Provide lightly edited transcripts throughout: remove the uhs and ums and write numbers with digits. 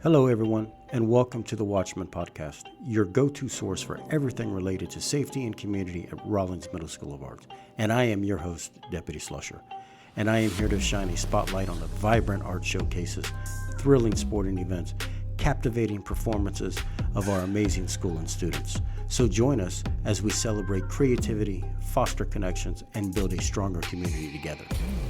Hello, everyone, and welcome to the Watchman Podcast, your go-to source for everything related to safety and community at Rollins Middle School of Arts. And I am your host, Deputy Slusher. And I am here to shine a spotlight on the vibrant art showcases, thrilling sporting events, captivating performances of our amazing school and students. So join us as we celebrate creativity, foster connections, and build a stronger community together.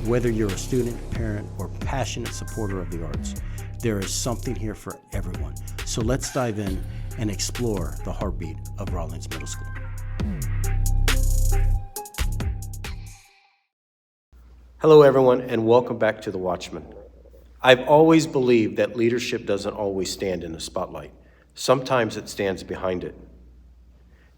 Whether you're a student, parent, or passionate supporter of the arts, there is something here for everyone. So let's dive in and explore the heartbeat of Rollins Middle School. Hello, everyone, and welcome back to The Watchman. I've always believed that leadership doesn't always stand in the spotlight. Sometimes it stands behind it.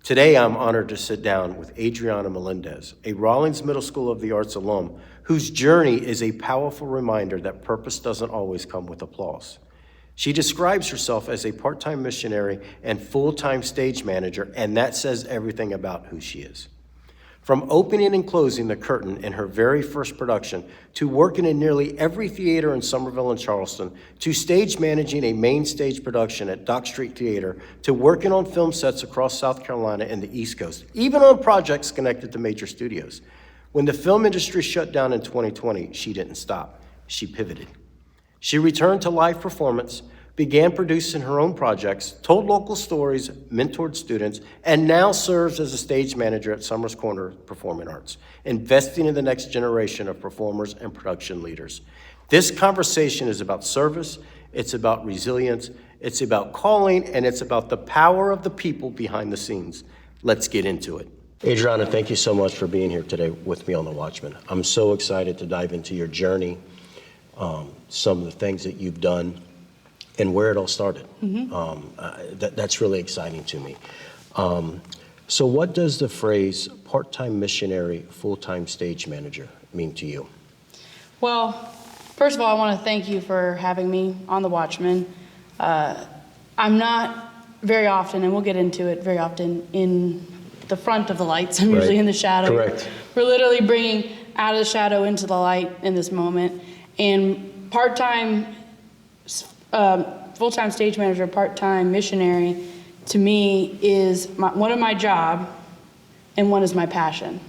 Today, I'm honored to sit down with Adriana Melendez, a Rollins Middle School of the Arts alum, whose journey is a powerful reminder that purpose doesn't always come with applause. She describes herself as a part-time missionary and full-time stage manager, and that says everything about who she is. From opening and closing the curtain in her very first production, to working in nearly every theater in Somerville and Charleston, to stage managing a main stage production at Dock Street Theater, to working on film sets across South Carolina and the East Coast, even on projects connected to major studios. When the film industry shut down in 2020, she didn't stop. She pivoted. She returned to live performance, began producing her own projects, told local stories, mentored students, and now serves as a stage manager at Summers Corner Performing Arts, investing in the next generation of performers and production leaders. This conversation is about service, it's about resilience, it's about calling, and it's about the power of the people behind the scenes. Let's get into it. Adriana, thank you so much for being here today with me on The Watchman. I'm so excited to dive into your journey, some of the things that you've done, and where it all started. That's really exciting to me. So what does the phrase part-time missionary, full-time stage manager mean to you? Well, first of all, I want to thank you for having me on The Watchman. I'm not very often, and we'll get into it very often, in the front of the lights. I'm usually in the shadow. Correct. We're literally bringing out of the shadow into the light in this moment. And part-time full-time stage manager, part-time missionary, to me is one of my job and one is my passion.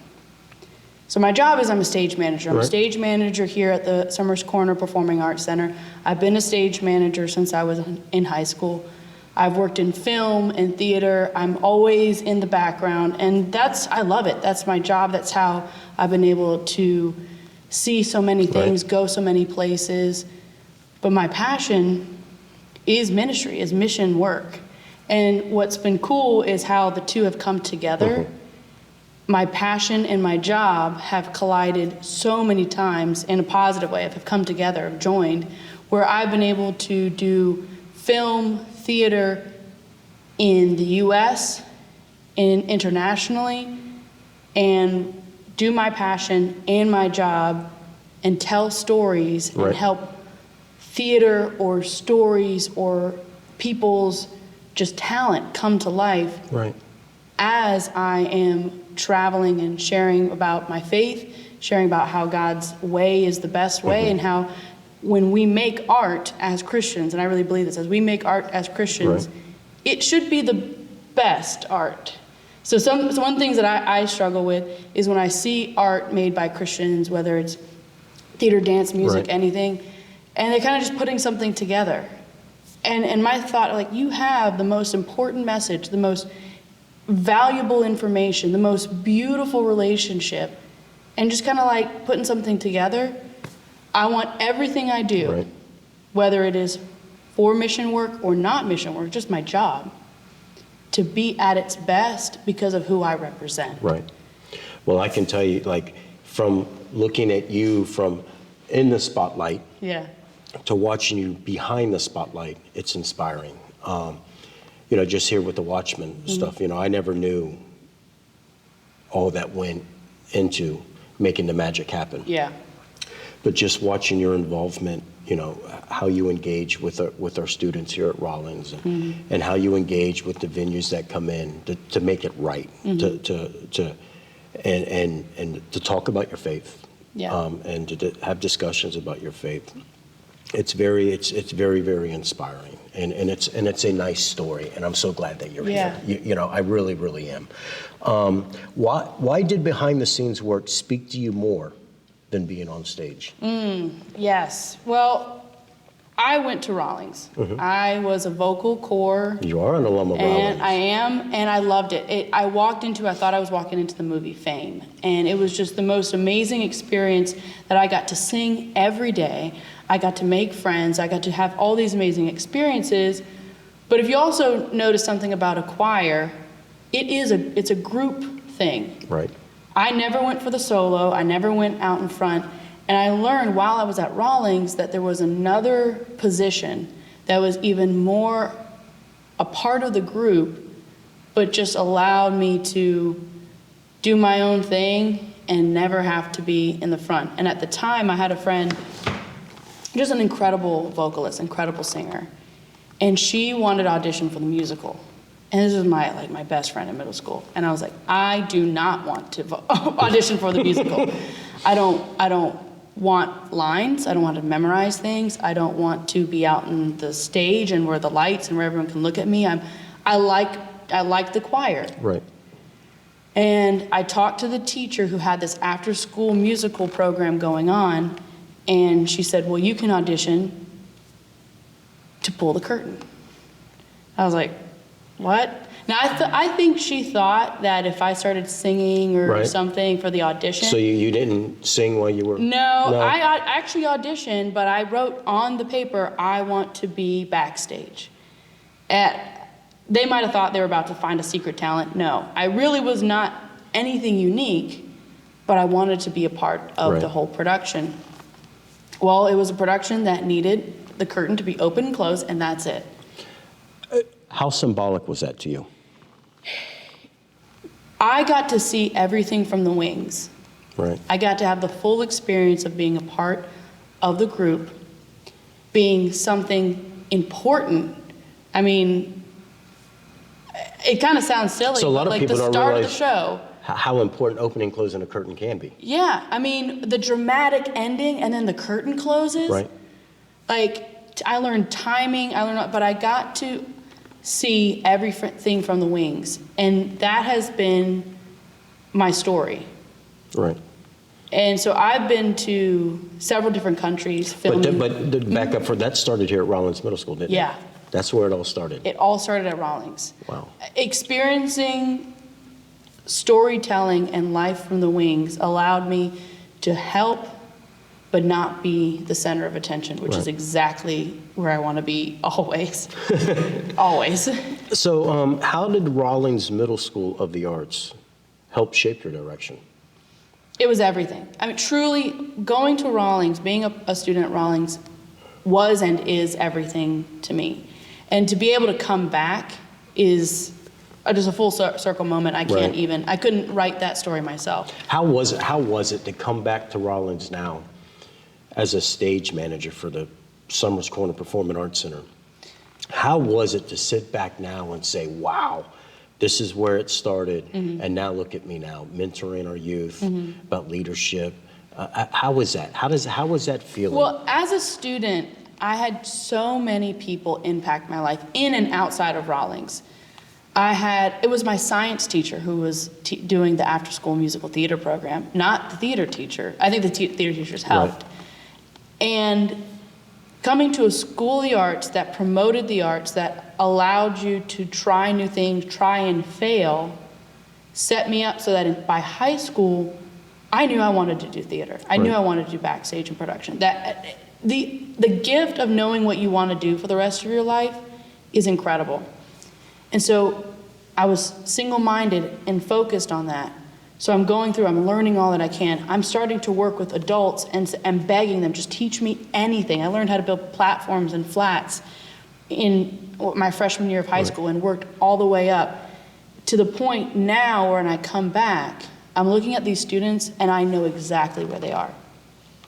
So my job is I'm a stage manager. I'm a stage manager here at the Summers Corner Performing Arts Center. I've been a stage manager since I was in high school. I've worked in film and theater. I'm always in the background, and I love it. That's my job. That's how I've been able to see so many things, go so many places. But my passion is ministry, is mission work. And what's been cool is how the two have come together. My passion and my job have collided so many times in a positive way, have come together, have joined, where I've been able to do film, theater in the US and internationally, and do my passion and my job and tell stories and help theater or stories or people's just talent come to life as I am traveling and sharing about my faith, sharing about how God's way is the best way, and how when we make art as Christians, and I really believe this, as we make art as Christians, it should be the best art. So one things that I struggle with is when I see art made by Christians, whether it's theater, dance, music, anything, and they're kind of just putting something together. And my thought, like, you have the most important message, the most valuable information, the most beautiful relationship, and just kind of like putting something together. I want everything I do, whether it is for mission work or not mission work, just my job, to be at its best because of who I represent. Well, I can tell you, like, from looking at you from in the spotlight to watching you behind the spotlight, it's inspiring. Just here with the Watchman stuff, I never knew all that went into making the magic happen. But just watching your involvement, how you engage with our students here at Rollins, and how you engage with the venues that come in to make it right, and to talk about your faith, and to have discussions about your faith. It's very, very inspiring, and it's a nice story, and I'm so glad that you're Yeah. here. You know, I really, really am. Why did behind the scenes work speak to you more than being on stage? Yes. Well, I went to Rawlings. I was a vocal corps. You are an alum of Rawlings. And I am, and I loved it. I thought I was walking into the movie Fame. And it was just the most amazing experience that I got to sing every day. I got to make friends. I got to have all these amazing experiences. But if you also notice something about a choir, it's a group thing. Right. I never went for the solo. I never went out in front. And I learned while I was at Rawlings that there was another position that was even more a part of the group, but just allowed me to do my own thing and never have to be in the front. And at the time, I had a friend, just an incredible vocalist, incredible singer, and she wanted to audition for the musical. And this was my best friend in middle school. And I was like, I do not want to audition for the musical. I don't want lines. I don't want to memorize things. I don't want to be out on the stage and where the lights and where everyone can look at me. I like the choir. Right. And I talked to the teacher who had this after-school musical program going on, and she said, well, you can audition to pull the curtain. I was like, what? Now, I think she thought that if I started singing or Right. something for the audition. So you didn't sing while you were... No, I actually auditioned, but I wrote on the paper, I want to be backstage. They might have thought they were about to find a secret talent. No, I really was not anything unique, but I wanted to be a part of Right. the whole production. Well, it was a production that needed the curtain to be open and closed, and that's it. How symbolic was that to you? I got to see everything from the wings. Right. I got to have the full experience of being a part of the group, being something important. I mean, it kind of sounds silly, So a lot but of like people the don't start of the realize show. how important opening and closing a curtain can be. Yeah, I mean, the dramatic ending and then the curtain closes. Right. Like, I learned timing, but I got to see everything from the wings. And that has been my story. Right. And so I've been to several different countries filming. But to back up for that started here at Rollins Middle School, didn't it? Yeah. That's where it all started. It all started at Rawlings. Wow. Experiencing storytelling and life from the wings allowed me to help but not be the center of attention, which is Right. exactly where I want to be always. Always. So how did Rollins Middle School of the Arts help shape your direction? It was everything. I mean, truly, going to Rawlings, being a student at Rawlings was and is everything to me. And to be able to come back is just a full circle moment. I can't Right. even, I couldn't write that story myself. How was it to come back to Rollins now as a stage manager for the Summers Corner Performing Arts Center? How was it to sit back now and say, wow, this is where it started, and now look at me now, mentoring our youth, about leadership. How was that? How was that feeling? Well, as a student, I had so many people impact my life in and outside of Rawlings. It was my science teacher who was doing the after-school musical theater program, not the theater teacher. I think the theater teachers helped. Right. And coming to a school of the arts that promoted the arts, that allowed you to try new things, try and fail, set me up so that by high school, I knew I wanted to do theater. I knew Right. I wanted to do backstage and production. That the gift of knowing what you want to do for the rest of your life is incredible. And so I was single-minded and focused on that. So I'm learning all that I can. I'm starting to work with adults and begging them, just teach me anything. I learned how to build platforms and flats in my freshman year of high school and worked all the way up to the point now when I come back, I'm looking at these students and I know exactly where they are.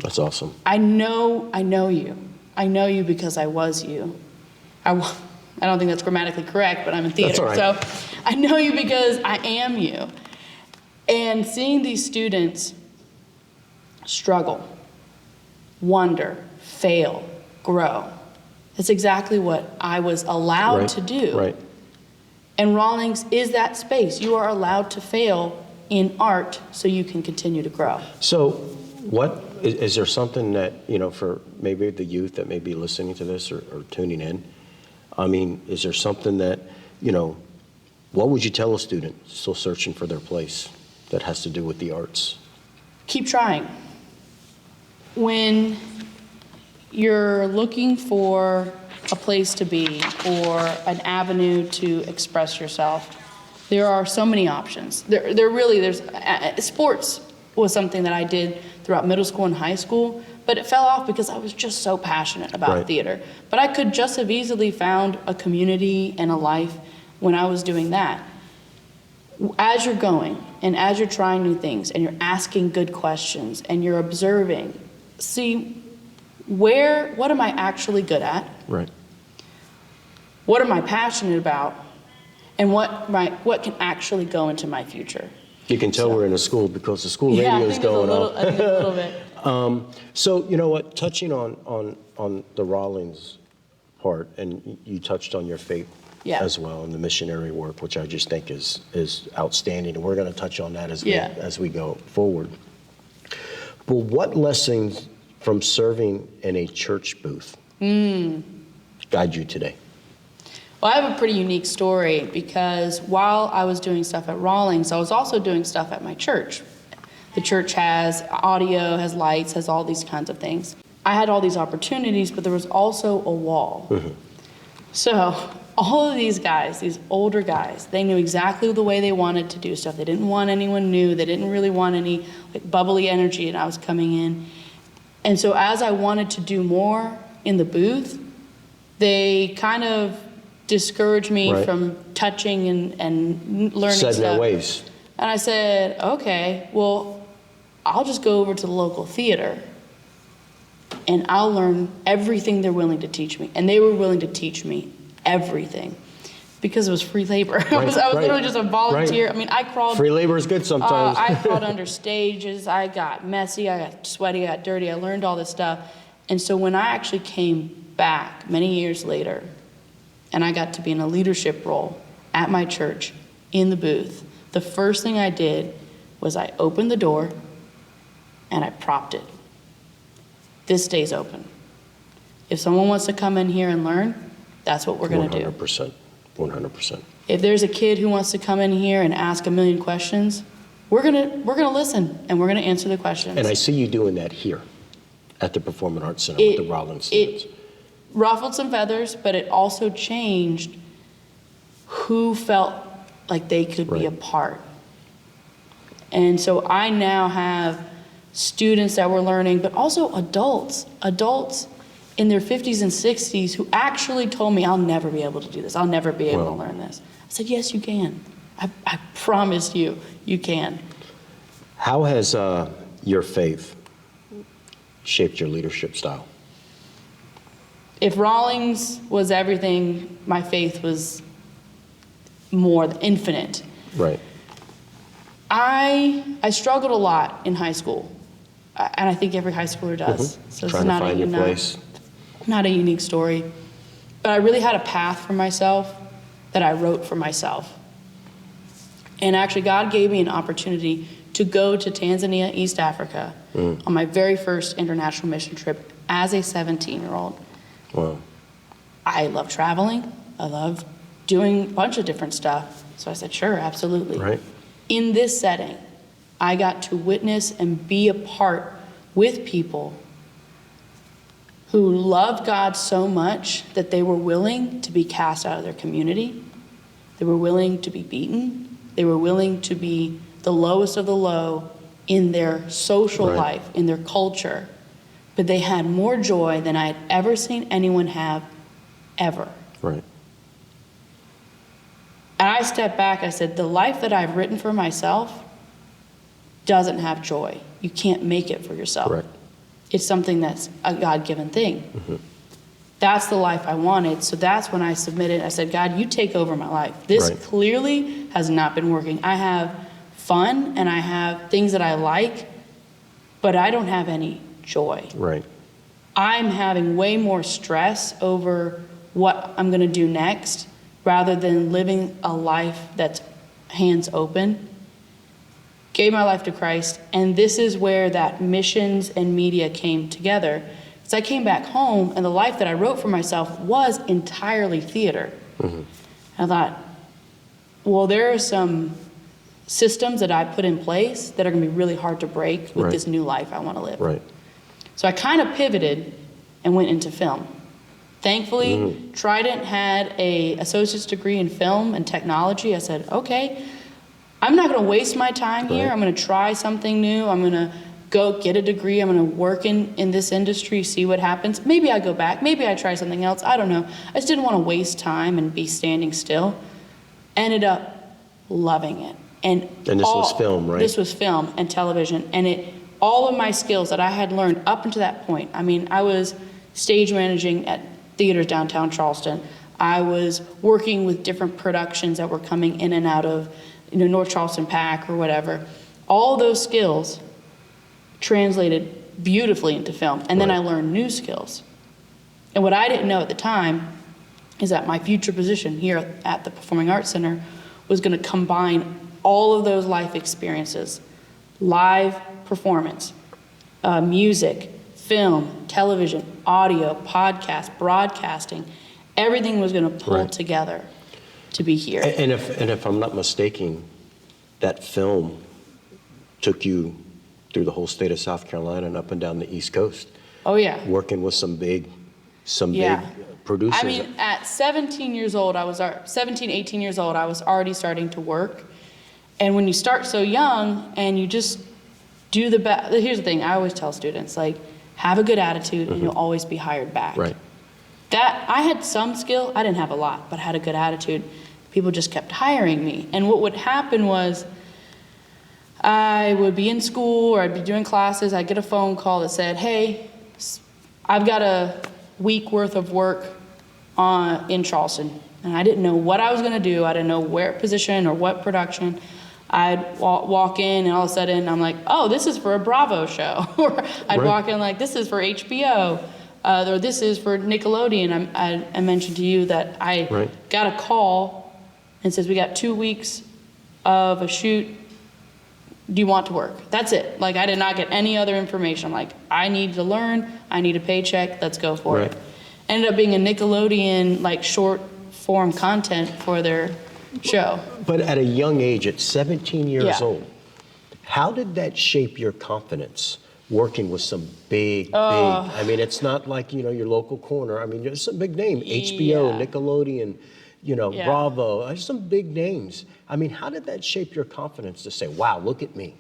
That's awesome. I know you. I know you because I was you. I don't think that's grammatically correct, but I'm in theater. That's all right. So I know you because I am you. And seeing these students struggle, wonder, fail, grow. That's exactly what I was allowed to do. Right. And Rawlings is that space. You are allowed to fail in art so you can continue to grow. So what, is there something that, for maybe the youth that may be listening to this or tuning in, I mean, is there something that, what would you tell a student still searching for their place that has to do with the arts? Keep trying. When you're looking for a place to be or an avenue to express yourself, there are so many options. Sports was something that I did throughout middle school and high school, but it fell off because I was just so passionate about theater. But I could just have easily found a community and a life when I was doing that. As you're going and as you're trying new things and you're asking good questions and you're observing, see what am I actually good at? Right. What am I passionate about? And what can actually go into my future? You can tell we're in a school because the school radio is going on. I think a little bit. So you know what? Touching on the Rawlings part, and you touched on your faith as well, and the missionary work, which I just think is outstanding, and we're going to touch on that as we go forward. But what lessons from serving in a church booth guide you today? Well, I have a pretty unique story because while I was doing stuff at Rawlings, I was also doing stuff at my church. The church has audio, has lights, has all these kinds of things. I had all these opportunities, but there was also a wall. So all of these guys, these older guys, they knew exactly the way they wanted to do stuff. They didn't want anyone new. They didn't really want any bubbly energy, and I was coming in. And so as I wanted to do more in the booth, they kind of discouraged me from touching and learning Set in stuff. their ways. And I said, okay, well, I'll just go over to the local theater and I'll learn everything they're willing to teach me. And they were willing to teach me everything because it was free labor. I was literally just a volunteer. I mean, I crawled. Free labor is good sometimes. I crawled under stages. I got messy. I got sweaty. I got dirty. I learned all this stuff. And so when I actually came back many years later and I got to be in a leadership role at my church in the booth, the first thing I did was I opened the door and I propped it. This stays open. If someone wants to come in here and learn, that's what we're going to do. 100%. 100%. If there's a kid who wants to come in here and ask a million questions, we're gonna listen and we're gonna answer the questions. And I see you doing that here at the Performing Arts Center with the Rawlings students. It ruffled some feathers, but it also changed who felt like they could be a part. And so I now have students that were learning, but also adults in their 50s and 60s who actually told me, I'll never be able to do this. I'll never be able to learn this. I said, yes, you can. I promise you, you can. How has your faith shaped your leadership style? If Rawlings was everything, my faith was more than infinite. Right. I struggled a lot in high school, and I think every high schooler does. So Trying to find your place. Not a unique story, but I really had a path for myself that I wrote for myself. And actually, God gave me an opportunity to go to Tanzania, East Africa, on my very first international mission trip as a 17-year-old. Wow. I love traveling. I love doing a bunch of different stuff. So I said, sure, absolutely. Right. In this setting, I got to witness and be a part with people who loved God so much that they were willing to be cast out of their community. They were willing to be beaten. They were willing to be the lowest of the low in their social life, in their culture. But they had more joy than I had ever seen anyone have, ever. Right. And I stepped back, I said, the life that I've written for myself doesn't have joy. You can't make it for yourself. Correct. It's something that's a God-given thing. That's the life I wanted. So that's when I submitted. I said, God, you take over my life. This clearly has not been working. I have fun and I have things that I like, but I don't have any joy. Right. I'm having way more stress over what I'm going to do next rather than living a life that's hands open. Gave my life to Christ, and this is where that missions and media came together. So I came back home, and the life that I wrote for myself was entirely theater. Mm-hmm. I thought, well, there are some systems that I put in place that are going to be really hard to break with this new life I want to live. Right. So I kind of pivoted and went into film. Thankfully, Trident had an associate's degree in film and technology. I said, okay, I'm not going to waste my time here. I'm going to try something new. I'm going to go get a degree. I'm going to work in this industry, see what happens. Maybe I go back. Maybe I try something else. I don't know. I just didn't want to waste time and be standing still. Ended up loving it. And this was film, right? This was film and television. And all of my skills that I had learned up until that point. I mean, I was stage managing at theaters downtown Charleston. I was working with different productions that were coming in and out of, North Charleston PAC or whatever. All those skills translated beautifully into film. And then I learned new skills. And what I didn't know at the time is that my future position here at the Performing Arts Center was going to combine all of those life experiences, live performance, music, film, television, audio, podcast, broadcasting. Everything was going to pull together to be here. And if I'm not mistaken, that film took you through the whole state of South Carolina and up and down the East Coast. Oh yeah. Working with some big producers. I mean, at 17 years old, 18 years old, I was already starting to work. And when you start so young and you just do the best, here's the thing, I always tell students, like, have a good attitude and you'll always be hired back. Right. That, I had some skill, I didn't have a lot, but I had a good attitude. People just kept hiring me. And what would happen was, I would be in school or I'd be doing classes, I'd get a phone call that said, hey, I've got a week worth of work in Charleston. And I didn't know what I was gonna do. I didn't know where position or what production. I'd walk in and all of a sudden I'm like, oh, this is for a Bravo show. Or I'd walk in like, this is for HBO. Or this is for Nickelodeon. I mentioned to you that I got a call and says, we got 2 weeks of a shoot. Do you want to work? That's it. Like, I did not get any other information. I'm like, I need to learn. I need a paycheck. Let's go for it. Ended up being a Nickelodeon, like, short form content for their show. But at a young age, at 17 years old, how did that shape your confidence? Working with some big, I mean, it's not like, your local corner. I mean, there's some big name, HBO, Nickelodeon, Bravo, there's some big names. I mean, how did that shape your confidence to say, wow, look at me?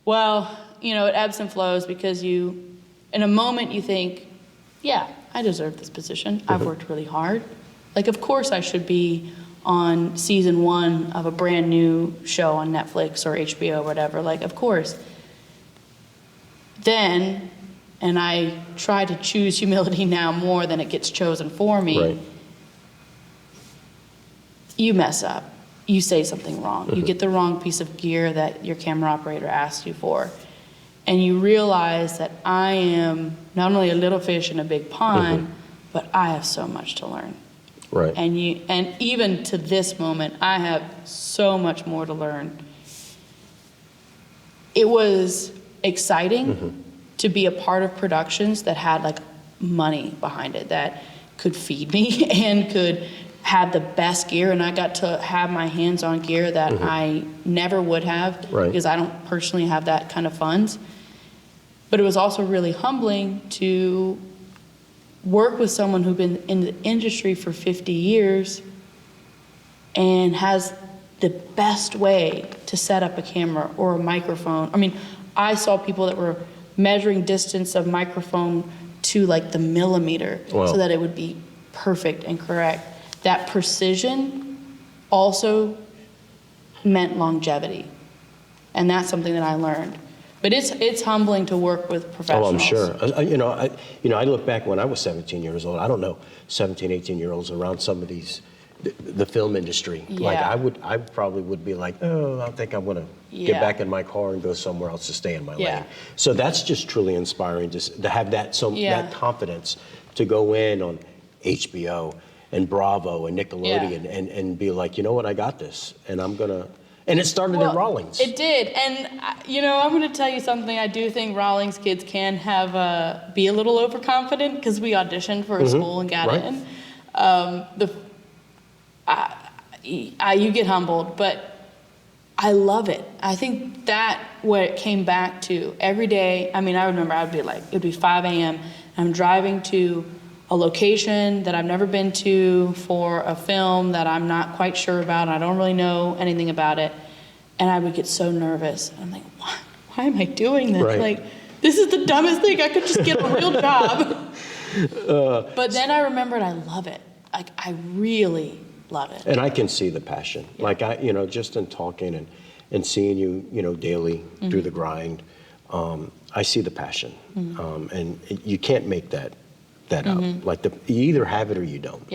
Well, it ebbs and flows because in a moment you think, yeah, I deserve this position. I've worked really hard. Like, of course I should be on season 1 of a brand new show on Netflix or HBO or whatever. Like, of course. Then, and I try to choose humility now more than it gets chosen for me, you mess up. You say something wrong. You get the wrong piece of gear that your camera operator asked you for. And you realize that I am not only a little fish in a big pond, but I have so much to learn. Right. And even to this moment, I have so much more to learn. It was exciting to be a part of productions that had like money behind it, that could feed me and could have the best gear, and I got to have my hands on gear that I never would have because I don't personally have that kind of funds. But it was also really humbling to work with someone who's been in the industry for 50 years and has the best way to set up a camera or a microphone. I mean, I saw people that were measuring distance of microphone to like the millimeter so that it would be perfect and correct. That precision also meant longevity. And that's something that I learned. But it's humbling to work with professionals. Oh, I'm sure. I look back when I was 17 years old. I don't know 17, 18-year-olds around some of these the film industry. Like I probably would be like, oh, I think I want to get back in my car and go somewhere else to stay in my lane. So that's just truly inspiring to have that that confidence to go in on HBO and Bravo and Nickelodeon and be like, you know what, I got this, and I'm gonna. And it started at Rawlings. It did, and I'm going to tell you something. I do think Rawlings kids can have be a little overconfident because we auditioned for a school and got in. You get humbled, but I love it. I think that what it came back to every day. I mean, I remember it'd be 5 a.m. I'm driving to a location that I've never been to for a film that I'm not quite sure about. I don't really know anything about it. And I would get so nervous. I'm like, why am I doing this? Like, this is the dumbest thing. I could just get a real job. But then I remembered I love it. Like, I really love it. And I can see the passion. Like, just in talking and seeing you, daily through the grind, I see the passion. And you can't make that up. Like you either have it or you don't.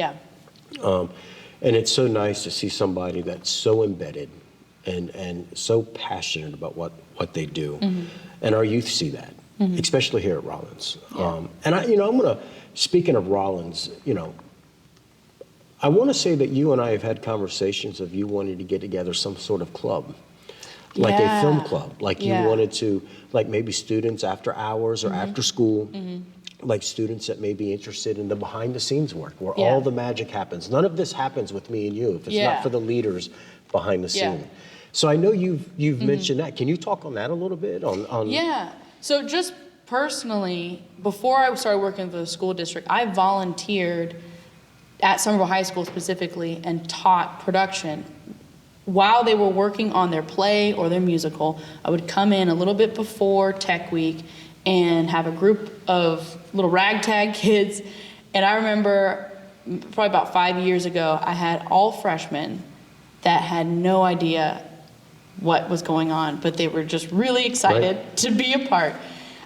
And it's so nice to see somebody that's so embedded and so passionate about what they do. And our youth see that, especially here at Rollins. And I'm gonna, speaking of Rollins, I want to say that you and I have had conversations of you wanting to get together some sort of club. Like a film club, like you wanted to, like maybe students after hours or after school, like students that may be interested in the behind the scenes work where all the magic happens. None of this happens with me and you if it's not for the leaders behind the scene. So I know you've mentioned that. Can you talk on that a little bit? On So just personally, before I started working for the school district, I volunteered at Somerville High School specifically and taught production. While they were working on their play or their musical, I would come in a little bit before Tech Week and have a group of little ragtag kids. And I remember probably about 5 years ago, I had all freshmen that had no idea what was going on, but they were just really excited to be a part.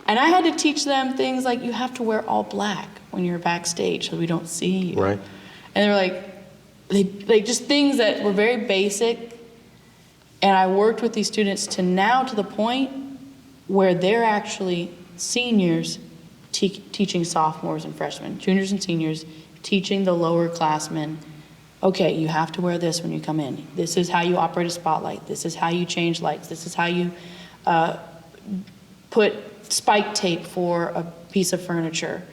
And I had to teach them things like you have to wear all black when you're backstage so we don't see you. And they were like, they just things that were very basic. And I worked with these students to the point where they're actually seniors teaching sophomores and freshmen, juniors and seniors, teaching the lower classmen, okay, you have to wear this when you come in. This is how you operate a spotlight. This is how you change lights. This is how you put spike tape for a piece of furniture.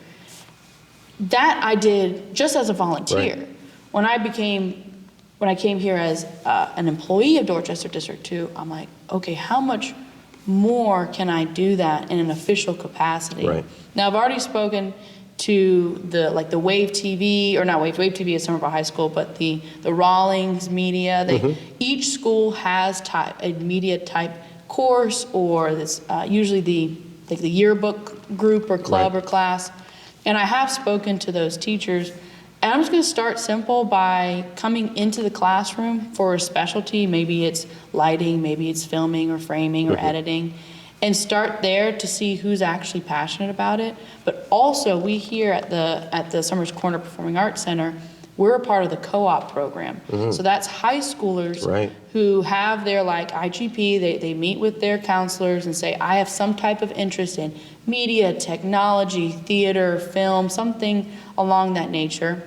That I did just as a volunteer. When I came here as an employee of Dorchester District 2, I'm like, okay, how much more can I do that in an official capacity? Now, I've already spoken to the Wave TV, or not Wave TV is Somerville High School, but the Rawlings media. Each school has a media type course, or this usually the yearbook group or club or class. And I have spoken to those teachers. And I'm just going to start simple by coming into the classroom for a specialty. Maybe it's lighting, maybe it's filming or framing or editing, and start there to see who's actually passionate about it. But also, we here at the Summers Corner Performing Arts Center, we're a part of the co-op program. So that's high schoolers who have their IGP. They meet with their counselors and say, I have some type of interest in media, technology, theater, film, something along that nature.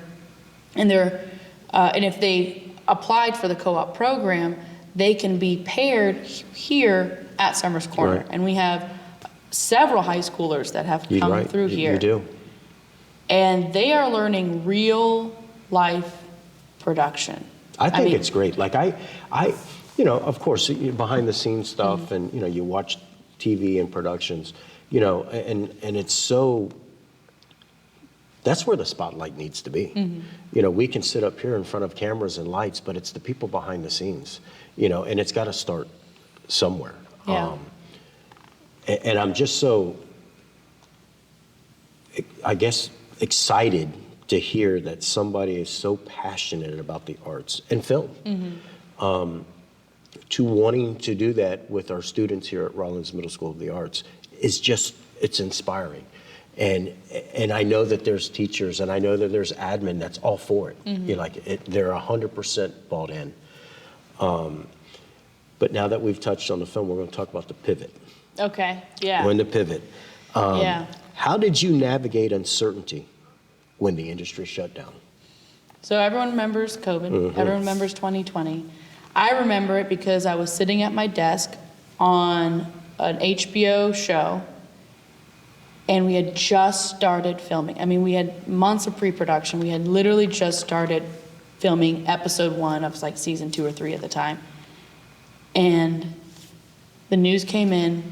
And and if they applied for the co-op program, they can be paired here at Summers Corner. And we have several high schoolers that have come through here. You do. And they are learning real life production. I think it's great. Like I of course, behind the scenes stuff, and you watch TV and productions, and it's so. That's where the spotlight needs to be. We can sit up here in front of cameras and lights, but it's the people behind the scenes, and it's got to start somewhere. And I'm just so, I guess, excited to hear that somebody is so passionate about the arts and film, to wanting to do that with our students here at Rollins Middle School of the Arts is just, it's inspiring. And I know that there's teachers, and I know that there's admin that's all for it. You're like, they're 100% bought in. But now that we've touched on the film, we're going to talk about the pivot. Okay, yeah. When to pivot. Yeah. How did you navigate uncertainty when the industry shut down? So everyone remembers COVID. Everyone remembers 2020. I remember it because I was sitting at my desk on an HBO show, and we had just started filming. I mean, we had months of pre-production. We had literally just started filming episode 1 of like season 2 or 3 at the time. And the news came in,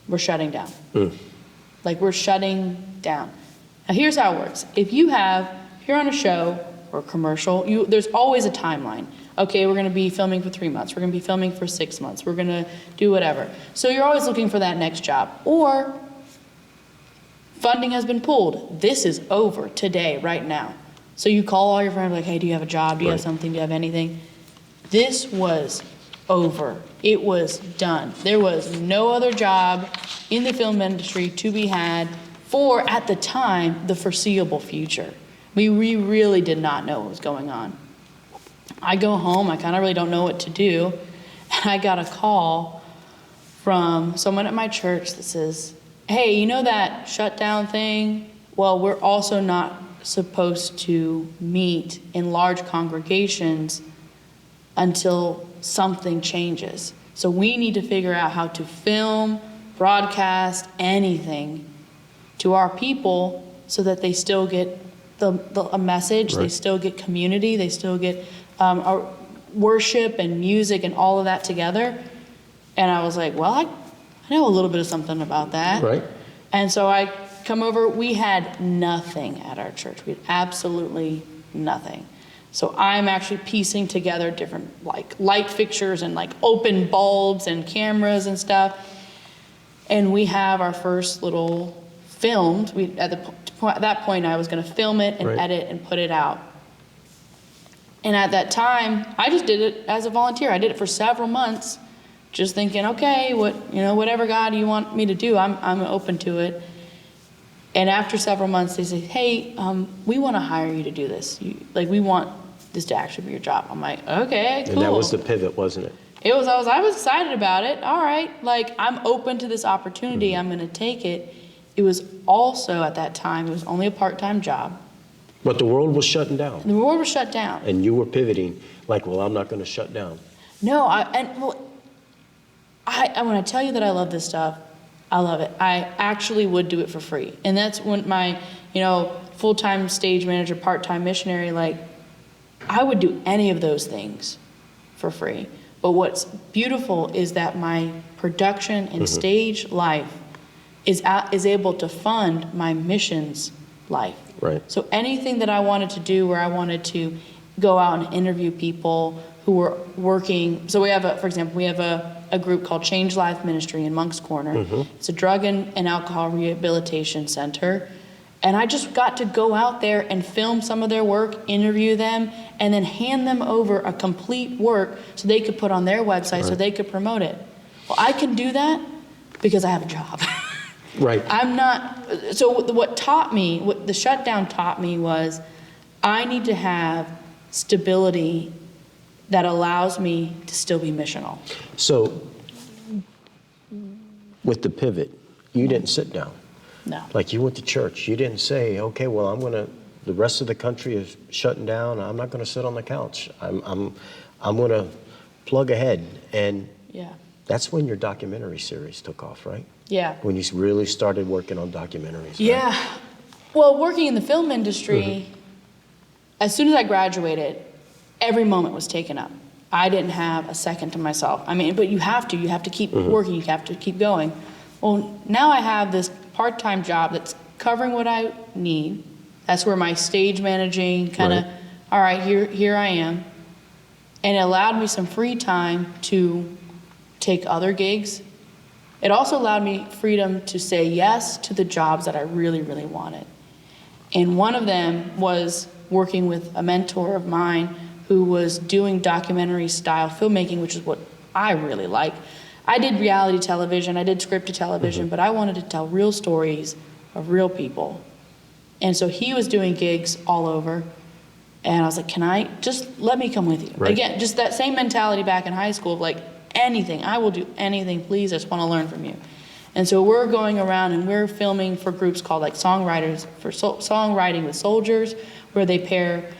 we're shutting down. Like, we're shutting down. Now, here's how it works. If you're on a show or a commercial, there's always a timeline. Okay, we're going to be filming for 3 months. We're going to be filming for 6 months. We're going to do whatever. So you're always looking for that next job. Or funding has been pulled. This is over today, right now. So you call all your friends like, hey, do you have a job? Do you have something? Do you have anything? This was over. It was done. There was no other job in the film industry to be had for, at the time, the foreseeable future. We really did not know what was going on. I go home, I kind of really don't know what to do, and I got a call from someone at my church that says, hey, you know that shutdown thing? Well, we're also not supposed to meet in large congregations until something changes. So we need to figure out how to film, broadcast, anything to our people so that they still get a message, they still get community, they still get our worship and music and all of that together. And I was like, well, I know a little bit of something about that. Right. And so I come over, we had nothing at our church. We had absolutely nothing. So I'm actually piecing together different like light fixtures and like open bulbs and cameras and stuff. And we have our first little filmed. At that point, I was going to film it and edit and put it out. And at that time, I just did it as a volunteer. I did it for several months, just thinking, okay, whatever God you want me to do, I'm open to it. And after several months, they say, hey, we want to hire you to do this. We want this to actually be your job. I'm like, okay, cool. And that was the pivot, wasn't it? It was. I was excited about it. All right, I'm open to this opportunity. I'm going to take it. It was also at that time, it was only a part-time job. But the world was shutting down. The world was shut down. And you were pivoting, like, well, I'm not going to shut down. No, when I tell you that I love this stuff, I love it. I actually would do it for free. And that's when my, full-time stage manager, part-time missionary, I would do any of those things for free. But what's beautiful is that my production and stage life is able to fund my missions life. Right. So anything that I wanted to do, where I wanted to go out and interview people who were working. So we have a group called Change Life Ministry in Moncks Corner. It's a drug and alcohol rehabilitation center. And I just got to go out there and film some of their work, interview them, and then hand them over a complete work so they could put on their website so they could promote it. Well, I can do that because I have a job. Right. I'm not, so what the shutdown taught me was I need to have stability that allows me to still be missional. So with the pivot, you didn't sit down. No. Like you went to church. You didn't say, okay, well, the rest of the country is shutting down. I'm not going to sit on the couch. I'm going to plug ahead. And that's when your documentary series took off, right? Yeah. When you really started working on documentaries. Right? Yeah. Well, working in the film industry, as soon as I graduated, every moment was taken up. I didn't have a second to myself. I mean, but you have to keep working, you have to keep going. Well, now I have this part-time job that's covering what I need. That's where my stage managing all right, here I am. And it allowed me some free time to take other gigs. It also allowed me freedom to say yes to the jobs that I really, really wanted. And one of them was working with a mentor of mine who was doing documentary-style filmmaking, which is what I really like. I did reality television, I did scripted television, but I wanted to tell real stories of real people. And so he was doing gigs all over. And I was like, can I, just let me come with you. Right. Again, just that same mentality back in high school of like, anything, I will do anything, please, I just want to learn from you. And so we're going around and we're filming for groups called like Songwriters, for Songwriting with Soldiers, where they pair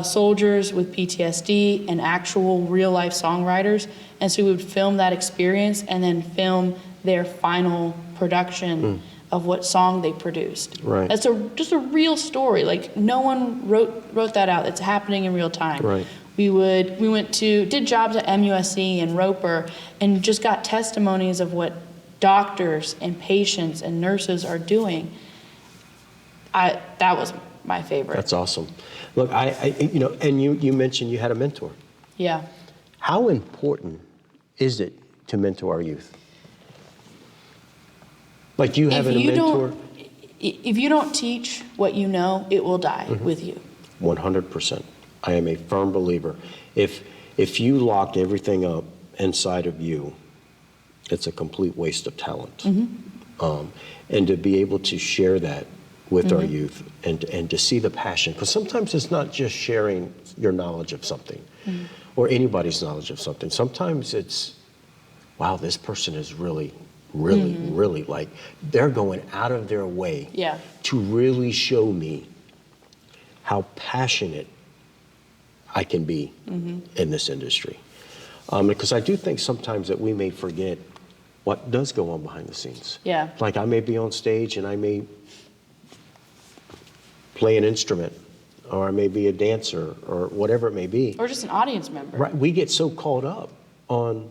soldiers with PTSD and actual real life songwriters. And so we would film that experience and then film their final production of what song they produced. Right. That's just a real story. Like no one wrote that out. It's happening in real time. Right. We did jobs at MUSC and Roper and just got testimonies of what doctors and patients and nurses are doing. That was my favorite. That's awesome. Look, and you mentioned you had a mentor. Yeah. How important is it to mentor our youth? Like, do you have a mentor? If you don't teach what you know, it will die with you. 100%. I am a firm believer. If you lock everything up inside of you, it's a complete waste of talent. And to be able to share that with our youth and to see the passion, because sometimes it's not just sharing your knowledge of something or anybody's knowledge of something. Sometimes it's, wow, this person is really like, they're going out of their way to really show me how passionate I can be in this industry. Because I do think sometimes that we may forget what does go on behind the scenes. Yeah. Like I may be on stage and I may play an instrument, or I may be a dancer, or whatever it may be. Or just an audience member. Right. We get so caught up on,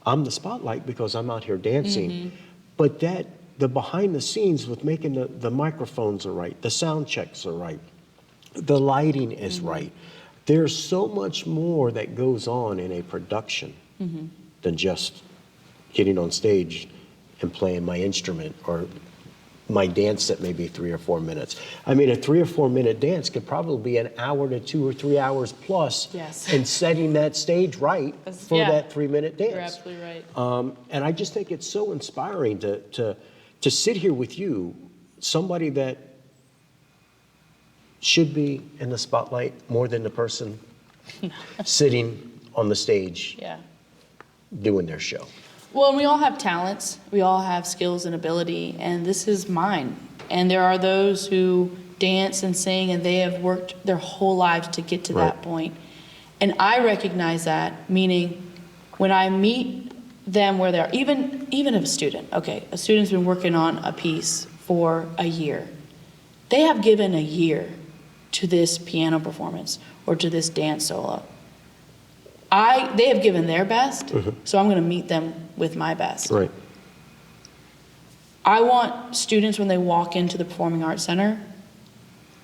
I'm the spotlight because I'm out here dancing. But the behind the scenes with making the microphones are right, the sound checks are right, the lighting is right. There's so much more that goes on in a production than just getting on stage and playing my instrument or my dance that may be 3 or 4 minutes. I mean, a 3 or 4 minute dance could probably be an hour to 2 or 3 hours plus in setting that stage right for that 3-minute dance. You're absolutely right. And I just think it's so inspiring to sit here with you, somebody that should be in the spotlight more than the person sitting on the stage doing their show. Well, and we all have talents, we all have skills and ability, and this is mine. And there are those who dance and sing and they have worked their whole lives to get to that point. And I recognize that, meaning when I meet them where they are, even if a student's been working on a piece for a year, they have given a year to this piano performance or to this dance solo. They have given their best, so I'm going to meet them with my best. Right. I want students when they walk into the Performing Arts Center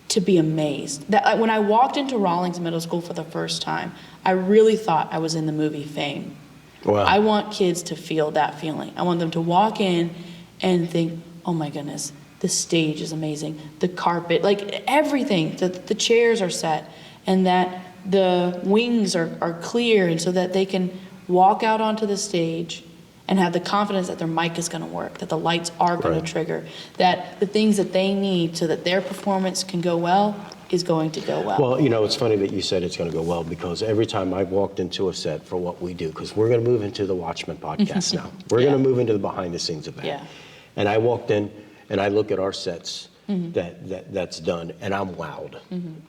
to be amazed. That when I walked into Rawlings Middle School for the first time, I really thought I was in the movie Fame. Wow. I want kids to feel that feeling. I want them to walk in and think, oh my goodness, the stage is amazing, the carpet, like everything, the chairs are set, and that the wings are clear, and so that they can walk out onto the stage and have the confidence that their mic is going to work, that the lights are going to trigger, that the things that they need so that their performance can go well is going to go well. Well, it's funny that you said it's going to go well, because every time I've walked into a set for what we do, because we're going to move into the Watchman podcast now. We're going to move into the behind the scenes of that. Yeah. And I walked in and I look at our sets that's done, and I'm wowed.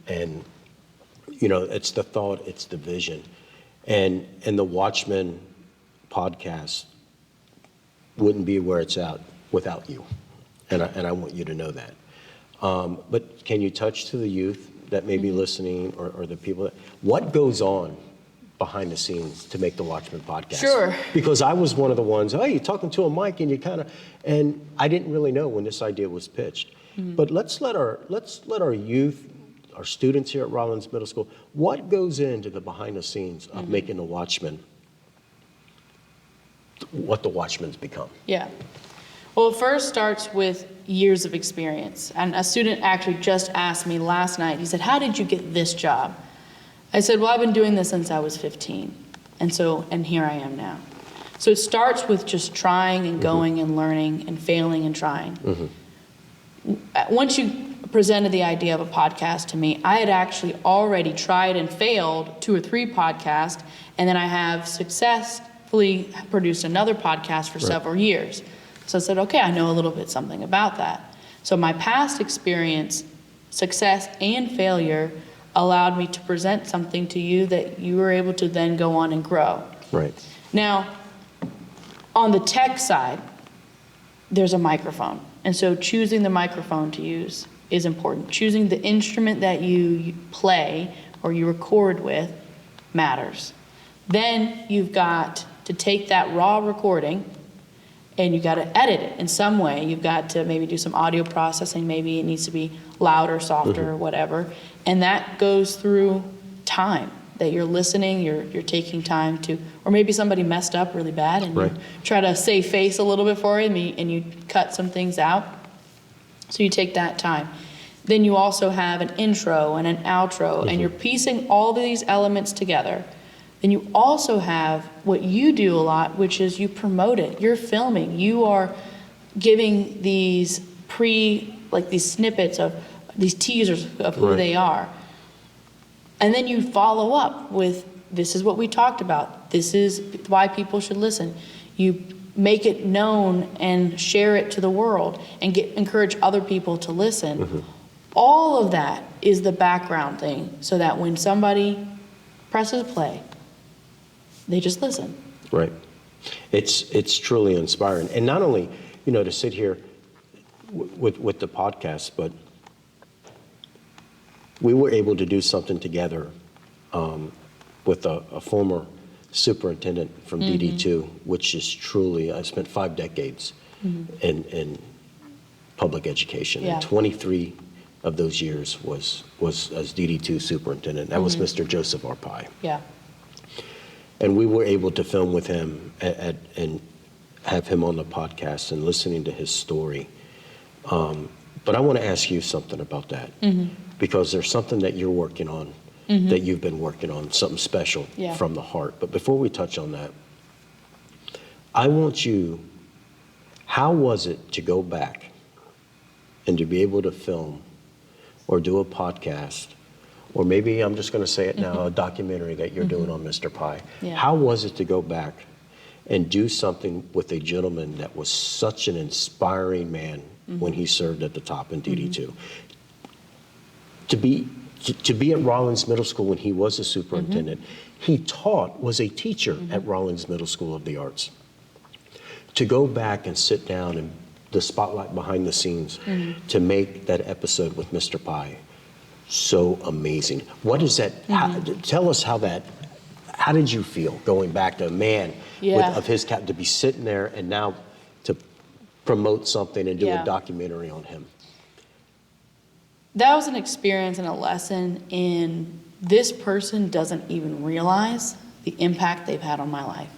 And it's the thought, it's the vision. And the Watchman podcast wouldn't be where it's at without you. And I want you to know that. But can you touch to the youth that may be listening, or the people what goes on behind the scenes to make the Watchman podcast? Sure. Because I was one of the ones, you're talking to a mic and and I didn't really know when this idea was pitched. But let's let our youth, our students here at Rollins Middle School, what goes into the behind the scenes of making the Watchman what the Watchman's become? Yeah. Well, it first starts with years of experience. And a student actually just asked me last night, he said, how did you get this job? I said, well, I've been doing this since I was 15. And here I am now. So it starts with just trying and going and learning and failing and trying. once you presented the idea of a podcast to me, I had actually already tried and failed 2 or 3 podcasts, and then I have successfully produced another podcast for several years. So I said, okay, I know a little bit something about that. So my past experience, success and failure, allowed me to present something to you that you were able to then go on and grow. Right. Now, on the tech side, there's a microphone. And so choosing the microphone to use is important. Choosing the instrument that you play or you record with matters. Then you've got to take that raw recording and you've got to edit it in some way. You've got to maybe do some audio processing. Maybe it needs to be louder, softer, or whatever. And that goes through time that you're listening, you're taking time to, or maybe somebody messed up really bad and you try to save face a little bit for it and you cut some things out. So you take that time. Then you also have an intro and an outro and you're piecing all these elements together. Then you also have what you do a lot, which is you promote it. You're filming. You are giving these these snippets of these teasers of who they are. And then you follow up with, this is what we talked about. This is why people should listen. You make it known and share it to the world and encourage other people to listen. All of that is the background thing so that when somebody presses play, they just listen. Right. It's truly inspiring. And not only, to sit here with the podcast, but we were able to do something together with a former superintendent from DD2, which is truly, I spent 5 decades in public education. And 23 of those years was as DD2 superintendent. That was Mr. Joseph Arpai. Yeah. And we were able to film with him and have him on the podcast and listening to his story. But I want to ask you something about that. Because there's something that you're working on, that you've been working on, something special from the heart. But before we touch on that, I want you, how was it to go back and to be able to film or do a podcast, or maybe I'm just going to say it now, a documentary that you're doing on Mr. Pie. How was it to go back and do something with a gentleman that was such an inspiring man when he served at the top in DD2? To be at Rawlings Middle School when he was a superintendent, he was a teacher at Rawlings Middle School of the Arts. To go back and sit down and the spotlight behind the scenes to make that episode with Mr. Pie so amazing. What is that? Tell us how did you feel going back to a man of his to be sitting there and now to promote something and do a documentary on him? That was an experience and a lesson in this person doesn't even realize the impact they've had on my life.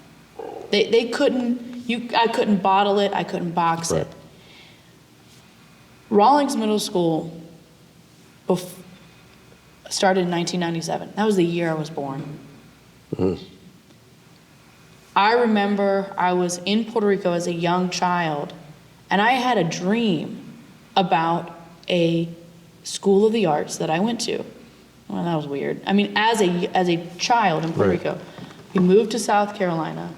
I couldn't bottle it, I couldn't box it. Rawlings Middle School started in 1997. That was the year I was born. I remember I was in Puerto Rico as a young child, and I had a dream about a school of the arts that I went to. Well, that was weird. I mean, as a child in Puerto Rico, we moved to South Carolina.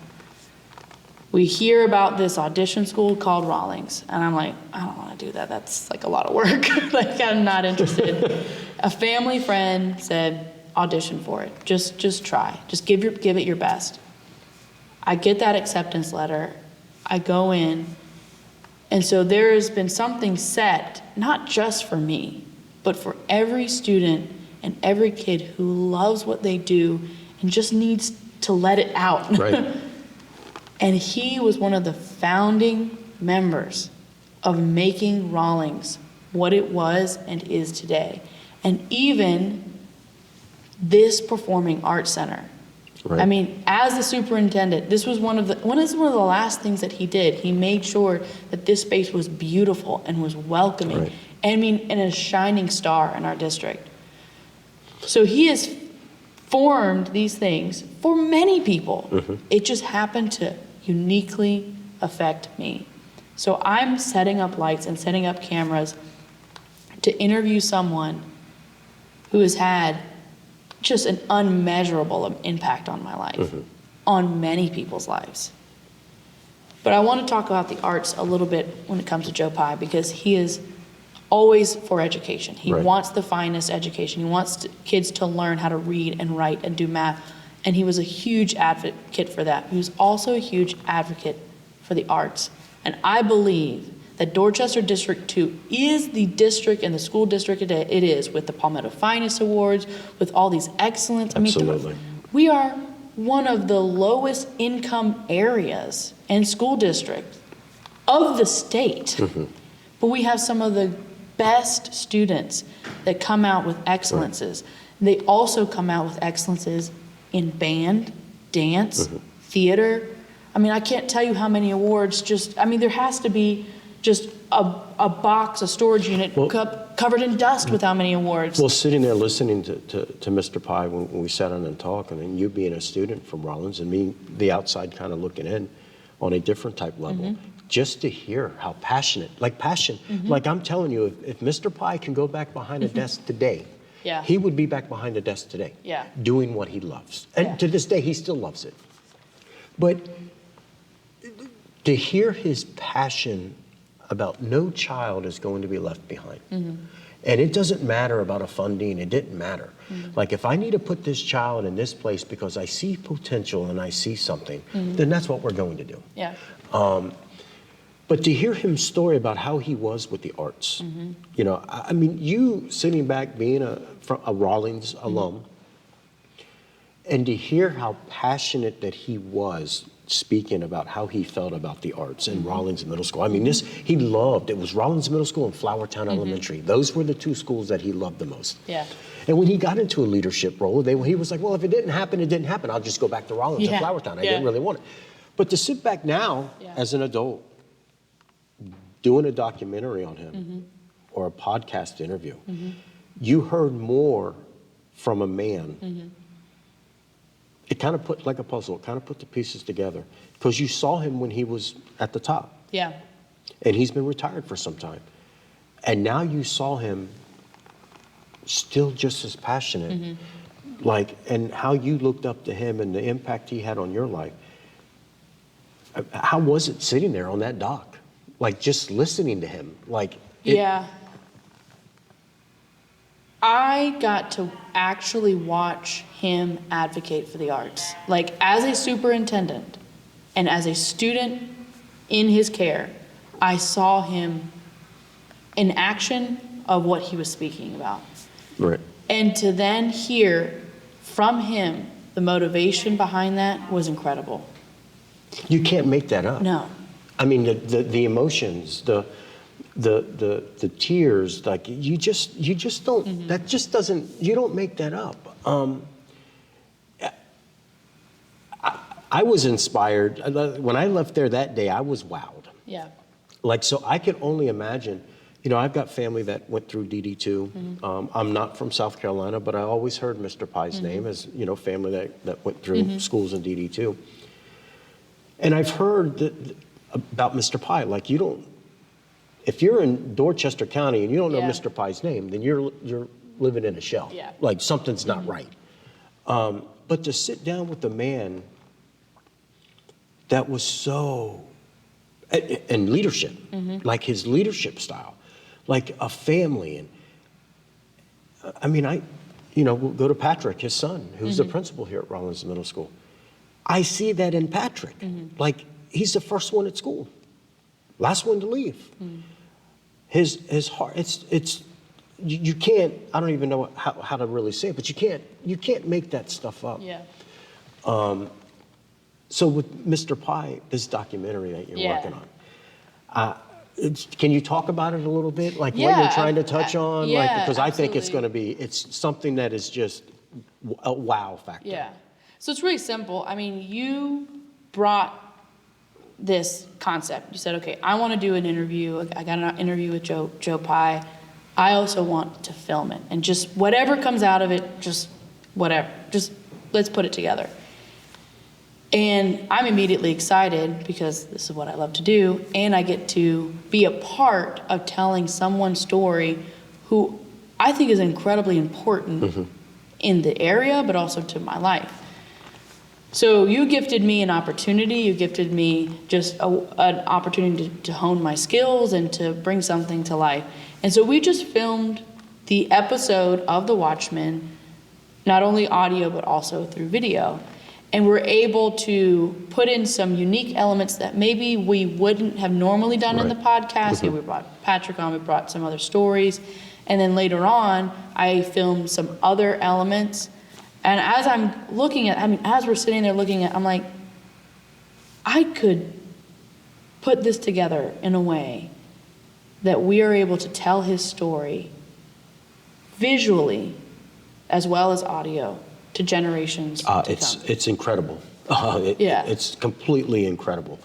We hear about this audition school called Rawlings, and I'm like, I don't want to do that. That's like a lot of work. Like, I'm not interested. A family friend said, audition for it. Just try. Just give it your best. I get that acceptance letter. I go in, and so there has been something set, not just for me, but for every student and every kid who loves what they do and just needs to let it out. Right. And he was one of the founding members of making Rawlings what it was and is today. And even this performing arts center. Right. I mean, as the superintendent, this was one of the last things that he did. He made sure that this space was beautiful and was welcoming. Right. And a shining star in our district. So he has formed these things for many people. It just happened to uniquely affect me. So I'm setting up lights and setting up cameras to interview someone who has had just an unmeasurable impact on my life, on many people's lives. But I want to talk about the arts a little bit when it comes to Joe Pye, because he is always for education. He wants the finest education. He wants kids to learn how to read and write and do math. And he was a huge advocate for that. He was also a huge advocate for the arts. And I believe that Dorchester District 2 is the district and the school district it is, with the Palmetto Finest Awards, with all these excellence. Absolutely. We are one of the lowest income areas and school districts of the state. But we have some of the best students that come out with excellences. They also come out with excellences in band, dance, theater. I mean, I can't tell you how many awards there has to be just a box, a storage unit covered in dust with how many awards. Well, sitting there listening to Mr. Pye when we sat down and talked, and you being a student from Rollins and me, the outside kind of looking in on a different type level, just to hear how passionate, like I'm telling you, if Mr. Pye can go back behind a desk today, he would be back behind a desk today, doing what he loves. And to this day, he still loves it. But to hear his passion about no child is going to be left behind. And it doesn't matter about a funding, it didn't matter. Like, if I need to put this child in this place because I see potential and I see something, then that's what we're going to do. But to hear his story about how he was with the arts, you know, I mean, you sitting back being a Rollins alum, and to hear how passionate that he was speaking about how he felt about the arts in Rollins Middle School. I mean, he loved, it was Rollins Middle School and Flowertown Elementary. Those were the two schools that he loved the most. And when he got into a leadership role, he was like, well, if it didn't happen, it didn't happen. I'll just go back to Rollins and Flowertown. I didn't really want it. But to sit back now as an adult, doing a documentary on him or a podcast interview, you heard more from a man. It kind of put, like a puzzle, it kind of put the pieces together, because you saw him when he was at the top. And he's been retired for some time. And now you saw him still just as passionate, and how you looked up to him and the impact he had on your life. How was it sitting there on that dock? Like, just listening to him, I got to actually watch him advocate for the arts. Like, as a superintendent and as a student in his care, I saw him in action of what he was speaking about. And to then hear from him the motivation behind that was incredible. You can't make that up. No. I mean, the emotions, the tears, like, you just don't, that just doesn't, you don't make that up. I was inspired. When I left there that day, I was wowed. Like, so I could only imagine, you know, I've got family that went through DD2. I'm not from South Carolina, but I always heard Mr. Pye's name as, you know, family that went through schools in DD2. And I've heard about Mr. Pye, like, you don't, if you're in Dorchester County and you don't know Mr. Pye's name, then you're living in a shell. Like, something's not right. But to sit down with a man that was so, and leadership, like his leadership style, like a family. And I mean, we'll go to Patrick, his son, who's the principal here at Rollins Middle School. I see that in Patrick. Like, he's the first one at school, last one to leave. His heart, it's you can't, I don't even know how to really say it, but you can't make that stuff up. So with Mr. Pye, this documentary that you're working on, can you talk about it a little bit? Like, what you're trying to touch on? Like, because I think it's going to be, it's something that is just a wow factor. So it's really simple. I mean, you brought this concept. You said, okay, I want to do an interview. I got an interview with Joe Pye. I also want to film it. And just whatever comes out of it, just whatever. Just let's put it together. And I'm immediately excited because this is what I love to do. And I get to be a part of telling someone's story who I think is incredibly important in the area, but also to my life. So you gifted me an opportunity. You gifted me just an opportunity to hone my skills and to bring something to life. And so we just filmed the episode of The Watchmen, not only audio, but also through video. And we're able to put in some unique elements that maybe we wouldn't have normally done in the podcast. We brought Patrick on, we brought some other stories. And then later on, I filmed some other elements. And as I'm looking at, as we're sitting there looking at, I'm like, I could put this together in a way that we are able to tell his story visually as well as audio to generations to come. It's incredible. Yeah. It's completely incredible.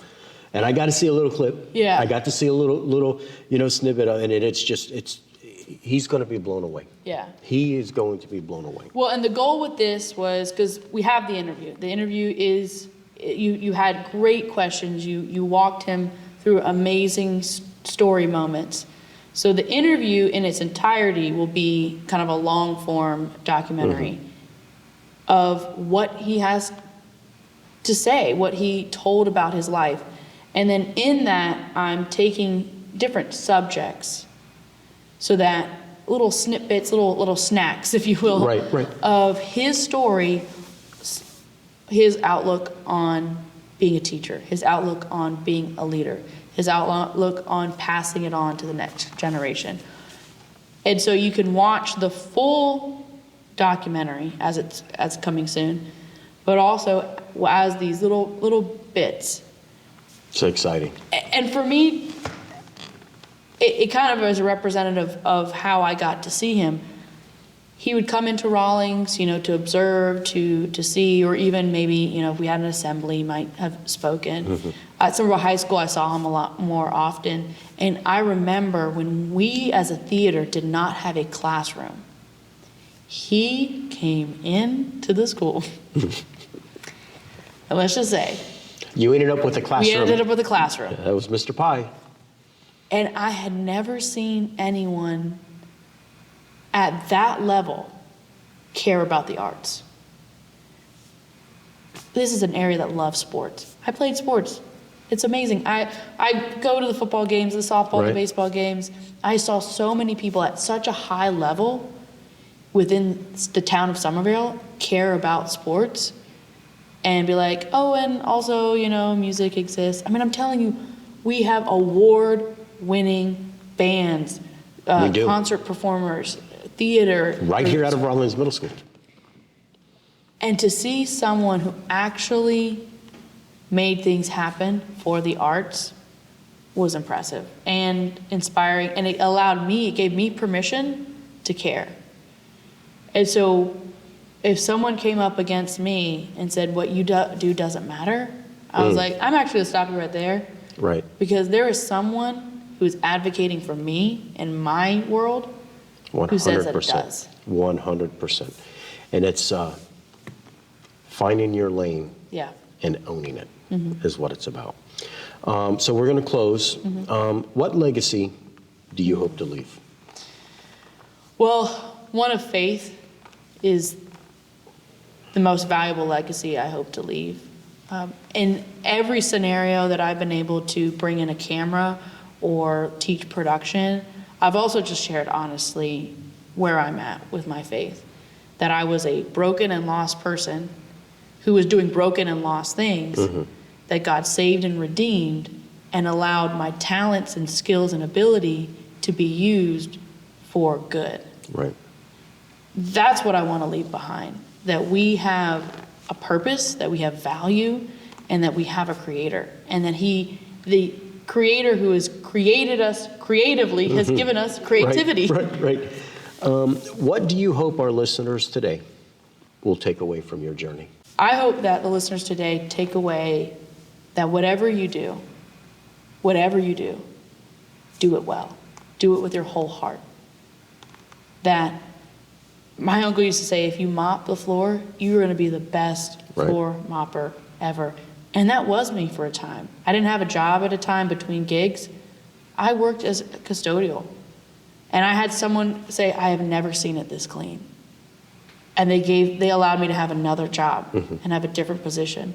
And I got to see a little clip. Yeah. I got to see a little snippet of it, and he's going to be blown away. Yeah. He is going to be blown away. Well, and the goal with this was, because we have the interview. The interview is, you had great questions. You walked him through amazing story moments. So the interview in its entirety will be kind of a long form documentary of what he has to say, what he told about his life. And then in that, I'm taking different subjects so that little snippets, little snacks, if you will, Right. of his story, his outlook on being a teacher, his outlook on being a leader, his outlook on passing it on to the next generation. And so you can watch the full documentary as it's coming soon, but also as these little bits. It's exciting. And for me, it kind of is a representative of how I got to see him. He would come into Rawlings, to observe, to see, or even maybe, if we had an assembly, he might have spoken. At Somerville High School, I saw him a lot more often. And I remember when we as a theater did not have a classroom, he came into the school. And let's just say, You ended up with a classroom. we ended up with a classroom. That was Mr. Pye. And I had never seen anyone at that level care about the arts. This is an area that loves sports. I played sports. It's amazing. I go to the football games, the softball, the Right. baseball games. I saw so many people at such a high level within the town of Somerville care about sports and be like, oh, and also, music exists. I'm telling you, we have award-winning bands, We do. concert performers, theater. Right here groups. out of Rawlings Middle School. And to see someone who actually made things happen for the arts was impressive and inspiring, and it gave me permission to care. And so if someone came up against me and said, what you do doesn't matter, I was like, I'm actually gonna stop you right there, Right. because there is someone who's advocating for me in my world 100%. who says that it does. 100%. And it's finding your lane Yeah. and owning it is what it's about. So we're going to close. What legacy do you hope to leave? Well, one of faith is the most valuable legacy I hope to leave. In every scenario that I've been able to bring in a camera or teach production, I've also just shared honestly where I'm at with my faith. That I was a broken and lost person who was doing broken and lost things, that God saved and redeemed and allowed my talents and skills and ability to be used for good. Right. That's what I want to leave behind, that we have a purpose, that we have value, and that we have a creator. And that the creator who has created us creatively, has given us creativity. Right. What do you hope our listeners today will take away from your journey? I hope that the listeners today take away that whatever you do, do it well. Do it with your whole heart. That my uncle used to say, if you mop the floor, you're going to be the best Right. floor mopper ever. And that was me for a time. I didn't have a job at a time between gigs. I worked as a custodial. And I had someone say, I have never seen it this clean. And they allowed me to have another job and have a different position.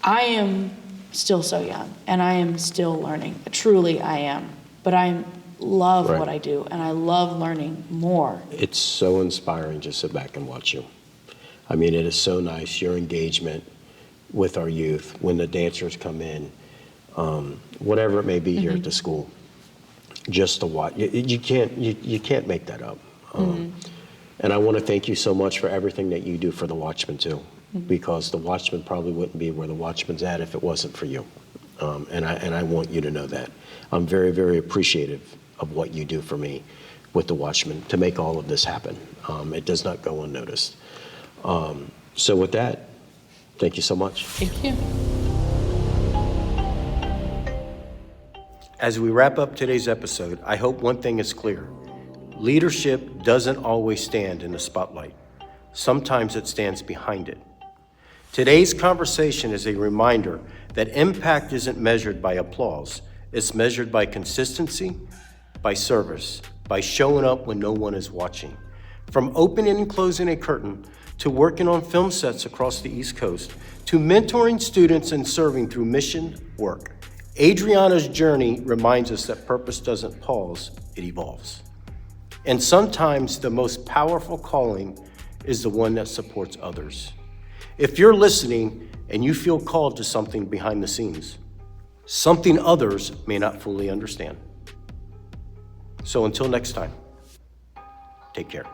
I am still so young, and I am still learning. Truly, I am. But I love Right. what I do, and I love learning more. It's so inspiring just sit back and watch you. I mean, it is so nice, your engagement with our youth, when the dancers come in, whatever it may be here at the school, just to watch. You can't make that up. And I want to thank you so much for everything that you do for the Watchmen too, because the Watchmen probably wouldn't be where the Watchmen's at if it wasn't for you. And I want you to know that. I'm very, very appreciative of what you do for me with the Watchmen to make all of this happen. It does not go unnoticed. So with that, thank you so much. Thank you. As we wrap up today's episode, I hope one thing is clear. Leadership doesn't always stand in the spotlight. Sometimes it stands behind it. Today's conversation is a reminder that impact isn't measured by applause. It's measured by consistency, by service, by showing up when no one is watching. From opening and closing a curtain, to working on film sets across the East Coast, to mentoring students and serving through mission work, Adriana's journey reminds us that purpose doesn't pause, it evolves. And sometimes the most powerful calling is the one that supports others. If you're listening and you feel called to something behind the scenes, something others may not fully understand. So until next time, take care.